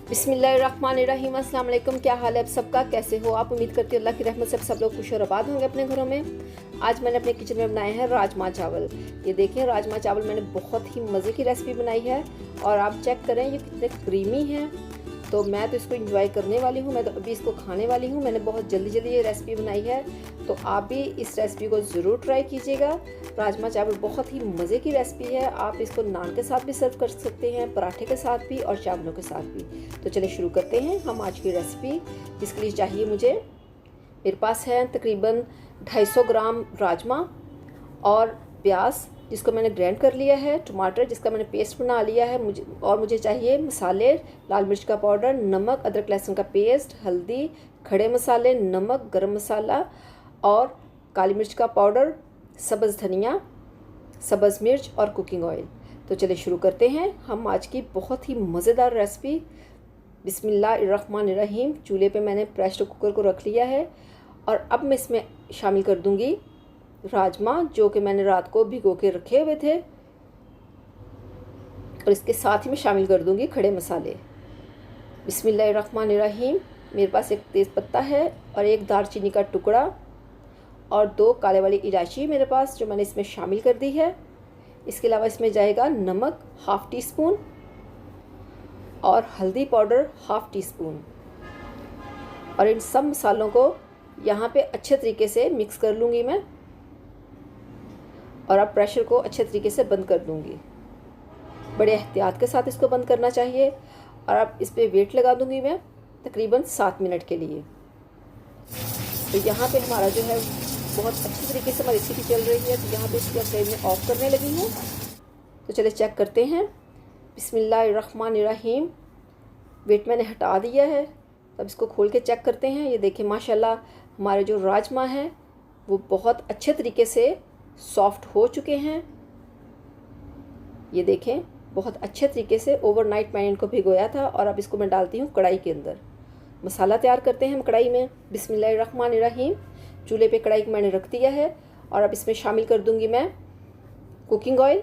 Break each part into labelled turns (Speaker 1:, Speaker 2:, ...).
Speaker 1: बिस्मिल्लाहिर्रहमानिर्रहीम। अस्सलाम वालेकुम। क्या हाल है आप सबका, कैसे हो आप? उम्मीद करती हूँ अल्लाह की रहमत से सब लोग खुश और आबाद होंगे अपने घरों में। आज मैंने अपने किचन में बनाए हैं राजमा चावल। ये देखें, राजमा चावल मैंने बहुत ही मज़े की रेसिपी बनाई है और आप चेक करें ये कितने क्रीमी हैं। तो मैं तो इसको एंजॉय करने वाली हूँ, मैं तो अभी इसको खाने वाली हूँ। मैंने बहुत जल्दी जल्दी ये रेसिपी बनाई है, तो आप भी इस रेसिपी को ज़रूर ट्राई कीजिएगा। राजमा चावल बहुत ही मज़े की रेसिपी है। आप इसको नान के साथ भी सर्व कर सकते हैं, पराठे के साथ भी और चावलों के साथ भी। तो चलिए शुरू करते हैं हम आज की रेसिपी। इसके लिए चाहिए मेरे पास है तकरीबन 250 ग्राम राजमा और प्याज जिसको मैंने ग्राइंड कर लिया है, टमाटर जिसका मैंने पेस्ट बना लिया है। मुझे चाहिए मसाले, लाल मिर्च का पाउडर, नमक, अदरक लहसुन का पेस्ट, हल्दी, खड़े मसाले, नमक, गरम मसाला और काली मिर्च का पाउडर, सब्ज़ धनिया, सब्ज़ मिर्च और कुकिंग ऑयल। तो चलिए शुरू करते हैं हम आज की बहुत ही मज़ेदार रेसिपी। बिस्मिल्लाहिर्रहमानिर्रहीम। चूल्हे पे मैंने प्रेशर कुकर को रख लिया है और अब मैं इसमें शामिल कर दूंगी राजमा जो कि मैंने रात को भिगो के रखे हुए थे, और इसके साथ ही मैं शामिल कर दूंगी खड़े मसाले। बिस्मिल्लाहिर्रहमानिर्रहीम। मेरे पास एक तेज़पत्ता है और एक दालचीनी का टुकड़ा और 2 काले वाली इलायची मेरे पास, जो मैंने इसमें शामिल कर दी है। इसके अलावा इसमें जाएगा नमक ½ टी स्पून और हल्दी पाउडर ½ टी स्पून। और इन सब मसालों को यहाँ पे अच्छे तरीके से मिक्स कर लूँगी मैं, और अब प्रेशर को अच्छे तरीके से बंद कर दूँगी। बड़े एहतियात के साथ इसको बंद करना चाहिए। और अब इस पर वेट लगा दूँगी मैं तकरीबन 7 मिनट के लिए। तो यहाँ पे हमारा जो है बहुत अच्छी तरीके से हमारी रेसिपी चल रही है। तो यहाँ पे इसकी फ्लेम में ऑफ करने लगी हूँ। तो चलिए चेक करते हैं। बिस्मिल्लाहिर्रहमानिर्रहीम। वेट मैंने हटा दिया है, अब इसको खोल के चेक करते हैं। ये देखिए माशाल्लाह हमारे जो राजमा हैं वो बहुत अच्छे तरीके से सॉफ्ट हो चुके हैं। ये देखें बहुत अच्छे तरीके से ओवरनाइट मैंने इनको भिगोया था। और अब इसको मैं डालती हूँ कढ़ाई के अंदर। मसाला तैयार करते हैं हम कढ़ाई में। बिस्मिल्लाहिर्रहमानिर्रहीम। चूल्हे पे कढ़ाई को मैंने रख दिया है और अब इसमें शामिल कर दूंगी मैं cooking oil.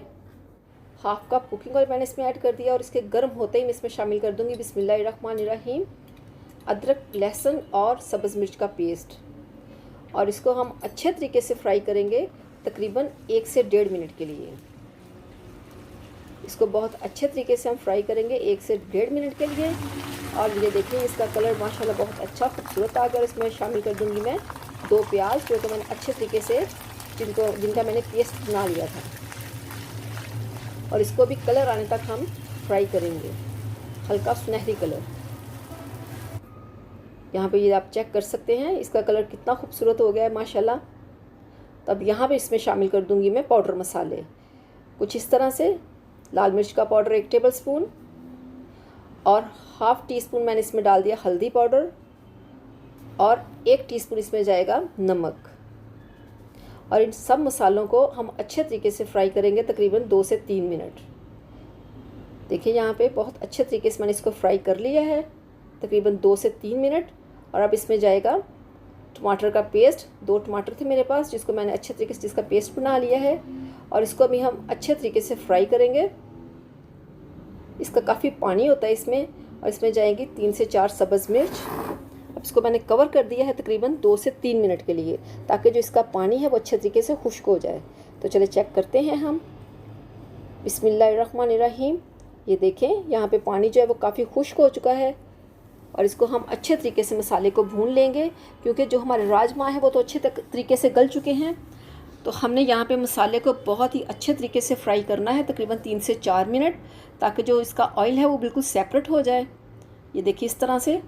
Speaker 1: ½ cup cooking oil मैंने इसमें ऐड कर दिया और इसके गर्म होते ही मैं इसमें शामिल कर दूंगी बिस्मिल्लाहिर्रहमानिर्रहीम अदरक, लहसुन और सब्ज़ मिर्च का पेस्ट। और इसको हम अच्छे तरीके से फ्राई करेंगे तकरीबन 1 से 1.5 मिनट के लिए। इसको बहुत अच्छे तरीके से हम फ्राई करेंगे 1 से 1.5 मिनट के लिए। और ये देखिए इसका कलर माशाल्लाह बहुत अच्छा खूबसूरत आ गया। और इसमें शामिल कर दूंगी मैं 2 प्याज जो कि मैंने अच्छे तरीके से जिनका मैंने पेस्ट बना लिया था। और इसको भी कलर आने तक हम फ्राई करेंगे, हल्का सुनहरी कलर। यहाँ पे ये आप चेक कर सकते हैं इसका कलर कितना खूबसूरत हो गया है माशाल्लाह। तब यहाँ पे इसमें शामिल कर दूंगी मैं पाउडर मसाले कुछ इस तरह से। लाल मिर्च का पाउडर 1 टेबल स्पून और ½ टी स्पून मैंने इसमें डाल दिया हल्दी पाउडर और 1 टीस्पून इसमें जाएगा नमक। और इन सब मसालों को हम अच्छे तरीके से फ्राई करेंगे तकरीबन 2 से 3 मिनट। देखिए यहाँ पे बहुत अच्छे तरीके से मैंने इसको फ्राई कर लिया है तकरीबन 2 से 3 मिनट। और अब इसमें जाएगा टमाटर का पेस्ट। 2 टमाटर थे मेरे पास जिसको मैंने अच्छे तरीके से जिसका पेस्ट बना लिया है। और इसको भी हम अच्छे तरीके से फ्राई करेंगे। इसका काफ़ी पानी होता है इसमें। और इसमें जाएंगी 3 से 4 सब्ज़ मिर्च। अब इसको मैंने कवर कर दिया है तकरीबन 2 से 3 मिनट के लिए, ताकि जो इसका पानी है वो अच्छे तरीके से खुश्क हो जाए। तो चलिए चेक करते हैं हम। बिस्मिल्लाहिर्रहमानिर्रहीम। ये देखें यहाँ पे पानी जो है वो काफ़ी खुश्क हो चुका है। और इसको हम अच्छे तरीके से मसाले को भून लेंगे, क्योंकि जो हमारे राजमा है वो तो अच्छे तरीके से गल चुके हैं। तो हमने यहाँ पे मसाले को बहुत ही अच्छे तरीके से फ्राई करना है तकरीबन 3 से 4 मिनट, ताकि जो इसका ऑयल है वो बिल्कुल सेपरेट हो जाए। ये देखिए इस तरह से।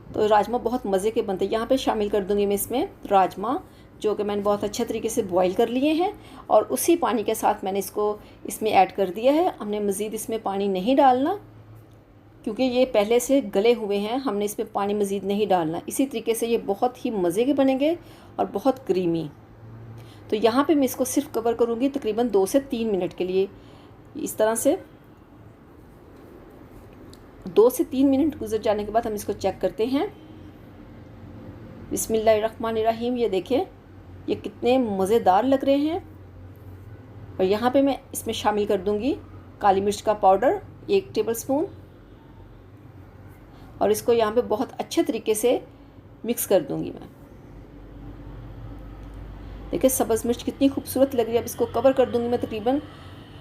Speaker 1: तो राजमा बहुत मज़े के बनते हैं। यहाँ पे शामिल कर दूँगी मैं इसमें राजमा जो कि मैंने बहुत अच्छे तरीके से बॉईल कर लिए हैं। और उसी पानी के साथ मैंने इसको इसमें ऐड कर दिया है। हमने मज़ीद इसमें पानी नहीं डालना, क्योंकि ये पहले से गले हुए हैं। हमने इसमें पानी मज़ीद नहीं डालना। इसी तरीके से ये बहुत ही मज़े के बनेंगे और बहुत क्रीमी। तो यहाँ पे मैं इसको सिर्फ कवर करूँगी तकरीबन 2 से 3 मिनट के लिए। इस तरह से 2 से 3 मिनट गुजर जाने के बाद हम इसको चेक करते हैं। बिस्मिल्लाहिर्रहमानिर्रहीम। ये देखें ये कितने मज़ेदार लग रहे हैं। और यहाँ पे मैं इसमें शामिल कर दूँगी काली मिर्च का पाउडर 1 टेबल स्पून और इसको यहाँ पे बहुत अच्छे तरीके से मिक्स कर दूँगी मैं। देखिए सब्ज़ मिर्च कितनी खूबसूरत लग रही है। अब इसको कवर कर दूँगी मैं तकरीबन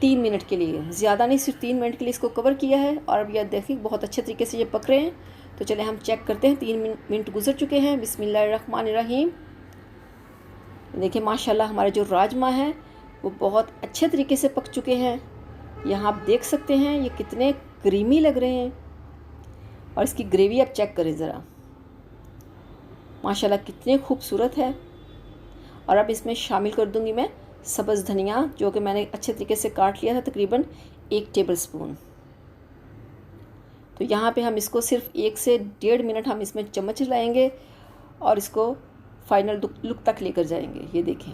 Speaker 1: 3 मिनट के लिए, ज़्यादा नहीं, सिर्फ 3 मिनट के लिए इसको कवर किया है। और अब यह देखिए बहुत अच्छे तरीके से ये पक रहे हैं। तो चले हम चेक करते हैं। 3 मिनट गुजर चुके हैं। बिस्मिल्लाहिर्रहमानिर्रहीम। देखिए माशाल्लाह हमारे जो राजमा हैं वो बहुत अच्छे तरीके से पक चुके हैं। यहाँ आप देख सकते हैं ये कितने क्रीमी लग रहे हैं। और इसकी ग्रेवी आप चेक करें ज़रा, माशाल्लाह कितने खूबसूरत है। और अब इसमें शामिल कर दूंगी मैं सब्ज़ धनिया, जो कि मैंने अच्छे तरीके से काट लिया था, तकरीबन 1 टेबलस्पून। तो यहाँ पे हम इसको सिर्फ 1 से 1.5 मिनट हम इसमें चम्मच हिलाएंगे और इसको फाइनल लुक तक लेकर जाएंगे। ये देखें,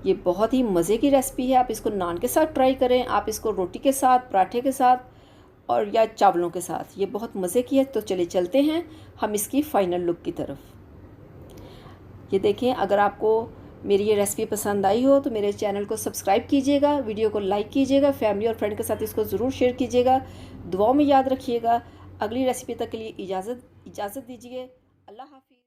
Speaker 1: ये बहुत ही मज़े की रेसिपी है। आप इसको नान के साथ ट्राई करें, आप इसको रोटी के साथ, पराठे के साथ और या चावलों के साथ, ये बहुत मज़े की है। तो चले चलते हैं हम इसकी फ़ाइनल लुक की तरफ। ये देखें, अगर आपको मेरी ये रेसिपी पसंद आई हो तो मेरे चैनल को सब्सक्राइब कीजिएगा, वीडियो को लाइक कीजिएगा, फैमिली और फ्रेंड के साथ इसको ज़रूर शेयर कीजिएगा, दुआओं में याद रखिएगा। अगली रेसिपी तक के लिए इजाज़त दीजिए। अल्लाह हाफ़िज़।